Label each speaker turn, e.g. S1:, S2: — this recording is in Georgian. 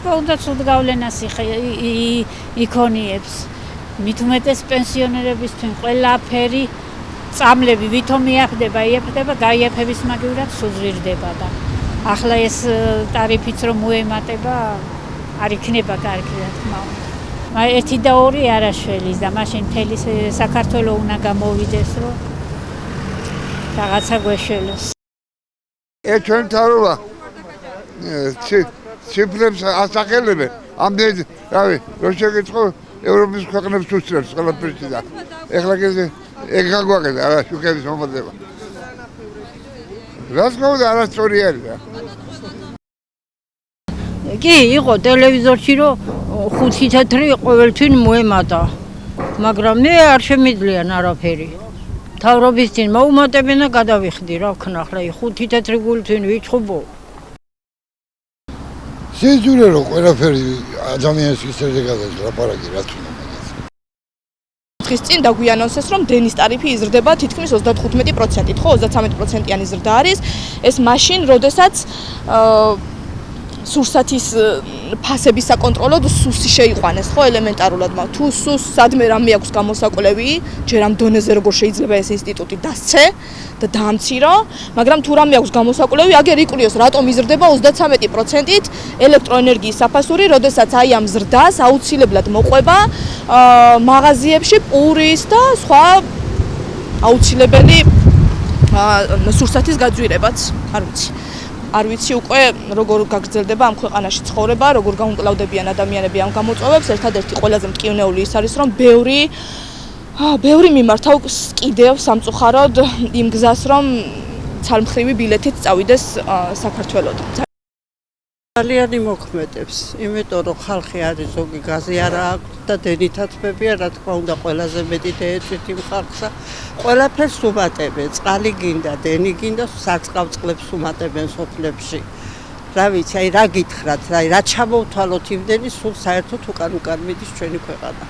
S1: ხდება უნდა ცუდ გავლენას იქონიებს. მით უმეტეს პენსიონერებისთვის ყველაფერი წამლები ვითომ იაფდება, გაიაფების მაგივრად სუზრირდება და ახლა ეს ტარიფიც რომ მოემატება არ იქნება კარგი რა თქმა უნდა. ერთი და ორი არაშველის და მაშინ მთელი საქართველო უნდა გამოვიდეს რომ რაღაცა გვეშველოს.
S2: ჩვენ თავრობა ციფრებს ასახელებენ. ამდენი, რავი, რო შეგეწყო ევროპის ქვეყნებს უსწრებს ყველაფერში და ეხლა ეგ გაგვაკეთა რა შუქების მომადება. რას გავდა არასწორი არის რა.
S3: კი, იყო ტელევიზორში რომ 5 თეთრი ყოველთვის მოემატა. მაგრამ მე არ შემიძლიან არაფერი. თავრობის წინ მოუმატებენ და გადავიხდი რა ვქნა ახლა 5 თეთრი გულთვინ ვიწყუბო.
S2: შეძურე რომ ყველაფერი ადამიანის ისერზე გადაჭრა ლაპარაკი რა თქმა უნდა.
S4: დღის წინ დაგვიანონსეს რომ დენის ტარიფი იზრდება თითქმის 35%-ით, ხო 33%-იანი ზრდა არის. ეს მაშინ, როდესაც სურსათის ფასების საკონტროლოდ სუსი შეიყვანეს, ხო ელემენტარულად, მაგრამ თუ სუს სადმე რამე აქვს გამოსაკვლევი, ჯერ ამ დონეზე როგორ შეიძლება ეს ინსტიტუტი დასცე და დაამცირო, მაგრამ თუ რამე აქვს გამოსაკვლევი, აგერ იკვლიოს რატომ იზრდება 33%-ით ელექტროენერგიის საფასური, როდესაც აი ამ ზრდას აუცილებლად მოყვება მაღაზიებში პურის და სხვა აუცილებელი სურსათის გაძვირებაც, არ ვიცი უკვე როგორ გაგრძელდება ამ ქვეყანაში ცხოვრება, როგორ გაუმკლავდებიან ადამიანები ამ გამოწვევებს. ერთადერთი ყველაზე მტკივნეული ის არის, რომ ბევრი მიმართავს კიდევ სამწუხაროდ იმ გზას, რომ ცალმხრივი ბილეთით წავიდეს საქართველოდან.
S5: ძალიან იმოქმედებს, იმიტომ რომ ხალხი არის ზოგი გაზი არ აქვს და დენითაცმებია, რა თქმა უნდა, ყველაზე მეტი დაეწვით იმ ხალხსა. ყველაფერს უმატებენ, წყალი გინდა, დენი გინდა, სარწყავწყლებს უმატებენ სოფლებში. რა ვიცი, აი რა გითხრათ, რა ჩამოვთვალოთ იმდენი, სულ საერთოდ უკან მიდის ჩვენი ქვეყანა.